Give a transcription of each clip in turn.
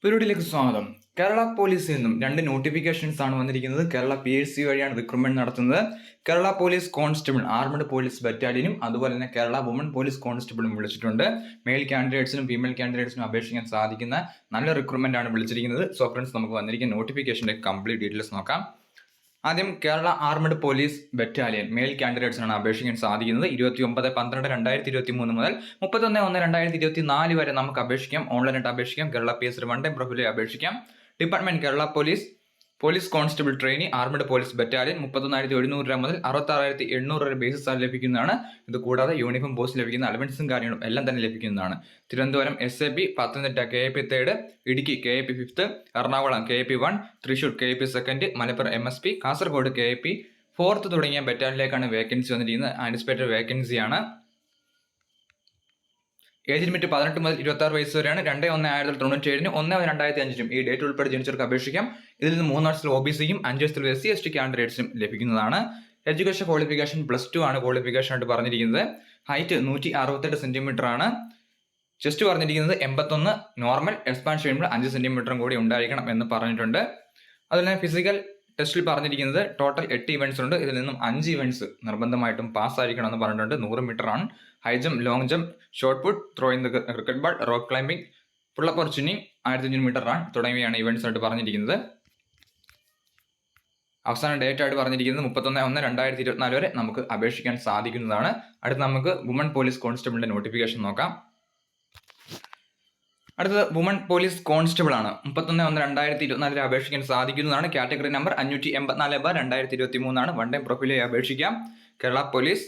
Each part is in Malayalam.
പരിപാടിയിലേക്ക് സ്വാഗതം. കേരള പോലീസിൽ നിന്നും 2 നോട്ടിഫിക്കേഷൻസ് ആണ് വന്നിരിക്കുന്നത്. കേരള PSC വഴിയാണ് റിക്രൂട്ട്മെന്റ് നടത്തുന്നത്. Kerala police constable armed police ബറ്റാലിയനും അതുപോലെ തന്നെ കേരള വുമൺ പോലീസ് കോൺസ്റ്റബിളും വിളിച്ചിട്ടുണ്ട്. മെയിൽ കാൻഡിഡേറ്റ്സിനും ഫീമെയിൽ കാൻഡിഡേറ്റ്സിനും അപേക്ഷിക്കാൻ സാധിക്കുന്ന നല്ല റിക്രൂട്ട്മെന്റ് ആണ് വിളിച്ചിരിക്കുന്നത്. സോ ഫ്രണ്ട്സ്, നമുക്ക് വന്നിരിക്കുന്ന നോട്ടിഫിക്കേഷന്റെ കംപ്ലീറ്റ് ഡീറ്റെയിൽസ് നോക്കാം. ആദ്യം Kerala armed police battalion male കാൻഡിഡേറ്റ്സിനാണ് അപേക്ഷിക്കാൻ സാധിക്കുന്നത്. 29/12/2023 മുതൽ 31/1/2024 വരെ നമുക്ക് അപേക്ഷിക്കാം. ഓൺലൈനായിട്ട് അപേക്ഷിക്കാം. കേരള PSC വൺ ടൈം പ്രൊഫൈലിൽ അപേക്ഷിക്കാം. Department Kerala police constable trainee armed police battalion 31,700 രൂപ മുതൽ 66,800 വരെ ബേസിസ് സാലറി ലഭിക്കുന്നതാണ്. ഇത് കൂടാതെ യൂണിഫോം പോസ്റ്റ് ലഭിക്കുന്ന അലവൻസും കാര്യങ്ങളും എല്ലാം തന്നെ ലഭിക്കുന്നതാണ്. Thiruvananthapuram SAP, Pathanamthitta KAP 3, Idukki KAP 5, Ernakulam KAP 1, Thrissur KAP 2, Malappuram MSP, Kasaragod KAP 4 തുടങ്ങിയ ബറ്റാലിയനിലേക്കാണ് വേക്കൻസി വന്നിരിക്കുന്നത്. ആന്റിസിപ്പേറ്റഡ് വേക്കൻസിയാണ്. ഏജ് ലിമിറ്റ് 18 മുതൽ 26 വയസ്സ് വരെയാണ്. 2/1/1997, 1/2005 ഈ ഡേറ്റ് ഉൾപ്പെടെ ജനിച്ചവർക്ക് അപേക്ഷിക്കാം. ഇതിൽ നിന്ന് 3 വർഷത്തിൽ OBCയും 5 വർഷത്തിൽ SC/ST കാൻഡിഡേറ്റ്സിനും ലഭിക്കുന്നതാണ്. എഡ്യൂക്കേഷൻ ക്വാളിഫിക്കേഷൻ +2 ആണ് ക്വാളിഫിക്കേഷൻ ആയിട്ട് പറഞ്ഞിരിക്കുന്നത്. ഹൈറ്റ് 168 സെന്റിമീറ്റർ ആണ്. ചെസ്റ്റ് പറഞ്ഞിരിക്കുന്നത് 81, നോർമൽ എക്സ്പാൻഷൻ ചെയ്യുമ്പോൾ 5 സെന്റിമീറ്ററും കൂടി ഉണ്ടായിരിക്കണം എന്ന് പറഞ്ഞിട്ടുണ്ട്. അതുപോലെ ഫിസിക്കൽ ടെസ്റ്റിൽ പറഞ്ഞിരിക്കുന്നത് ടോട്ടൽ 8 ഇവന്റ്സ് ഉണ്ട്. ഇതിൽ നിന്നും 5 ഇവന്റ്സ് നിർബന്ധമായിട്ടും പാസ്സായിരിക്കണം എന്ന് പറഞ്ഞിട്ടുണ്ട്. 100 മീറ്റർ ആണ്. High jump, long jump, shot put, throwing the cricket ball, rock climbing, pull up or swimming, 1500 metre run തുടങ്ങിയവയാണ് ഇവന്റ്സ് ആയിട്ട് പറഞ്ഞിരിക്കുന്നത്. അവസാന ഡേറ്റ് ആയിട്ട് പറഞ്ഞിരിക്കുന്നത് 31/1/2024 വരെ നമുക്ക് അപേക്ഷിക്കാൻ സാധിക്കുന്നതാണ്. അടുത്ത് നമുക്ക് വുമൺ പോലീസ് കോൺസ്റ്റബിളിന്റെ നോട്ടിഫിക്കേഷൻ നോക്കാം. അടുത്തത് വുമൺ പോലീസ് കോൺസ്റ്റബിൾ ആണ്. 31/1/2024 അപേക്ഷിക്കാൻ സാധിക്കുന്നതാണ്. കാറ്റഗറി നമ്പർ 584/2023 ആണ്. വൺ ടൈം പ്രൊഫൈലിൽ അപേക്ഷിക്കാം. Kerala police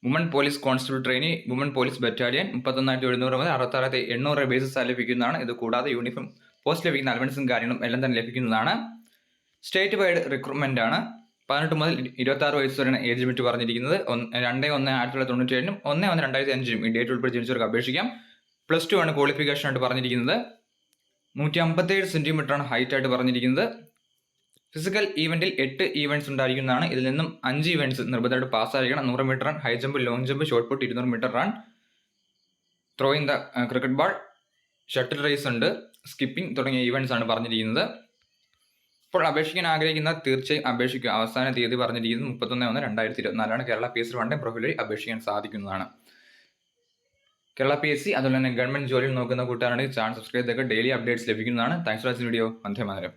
woman police constable trainee woman police battalion 31,700 മുതൽ 66,800 ബേസിസ് സാലറി ലഭിക്കുന്നതാണ്. ഇത് കൂടാതെ യൂണിഫോം പോസ്റ്റ് ലഭിക്കുന്ന അലവൻസും കാര്യങ്ങളും എല്ലാം തന്നെ ലഭിക്കുന്നതാണ്. സ്റ്റേറ്റ് വൈഡ് റിക്രൂട്ട്മെന്റ് ആണ്. 18 മുതൽ 26 വയസ്സ് വരെയാണ് ഏജ് ലിമിറ്റ് പറഞ്ഞിരിക്കുന്നത്. 2/1/1997, 1/1/2005 ഈ ഡേറ്റ് ഉൾപ്പെടെ ജനിച്ചവർക്ക് അപേക്ഷിക്കാം. +2 ആണ് ക്വാളിഫിക്കേഷൻ ആയിട്ട് പറഞ്ഞിരിക്കുന്നത്. 157 സെന്റിമീറ്റർ ആണ് ഹൈറ്റ് ആയിട്ട് പറഞ്ഞിരിക്കുന്നത്. ഫിസിക്കൽ ഈവന്റിൽ 8 ഈവന്റ്സ് ഉണ്ടായിരിക്കുന്നതാണ്. ഇതിൽ നിന്നും 5 ഈവന്റ്സ് നിർബന്ധമായിട്ട് പാസ്സായിരിക്കണം. 100 metre run, high jump, long jump, shot put, 200 metre run, throwing the cricket ball, shuttle race ഉണ്ട്, സ്കിപ്പിംഗ് തുടങ്ങിയ ഈവന്റ്സ് ആണ് പറഞ്ഞിരിക്കുന്നത്. ഇപ്പോൾ അപേക്ഷിക്കാൻ ആഗ്രഹിക്കുന്ന തീർച്ചയായും അപേക്ഷിക്കുക. അവസാന തീയതി പറഞ്ഞിരിക്കുന്നത് 31/1/2024 ആണ്. കേരള PSC വൺ ടൈം പ്രൊഫൈലിൽ അപേക്ഷിക്കാൻ സാധിക്കുന്നതാണ്. കേരള PSC അതുപോലെ തന്നെ ഗവൺമെന്റ് ജോലിയിൽ നോക്കുന്ന കൂട്ടുകാരാണെങ്കിൽ ചാനൽ സബ്സ്ക്രൈബ് ചെയ്തൊക്കെ ഡെയിലി അപ്ഡേറ്റ്സ് ലഭിക്കുന്നതാണ്. Thanks for watching video. Vande Mataram.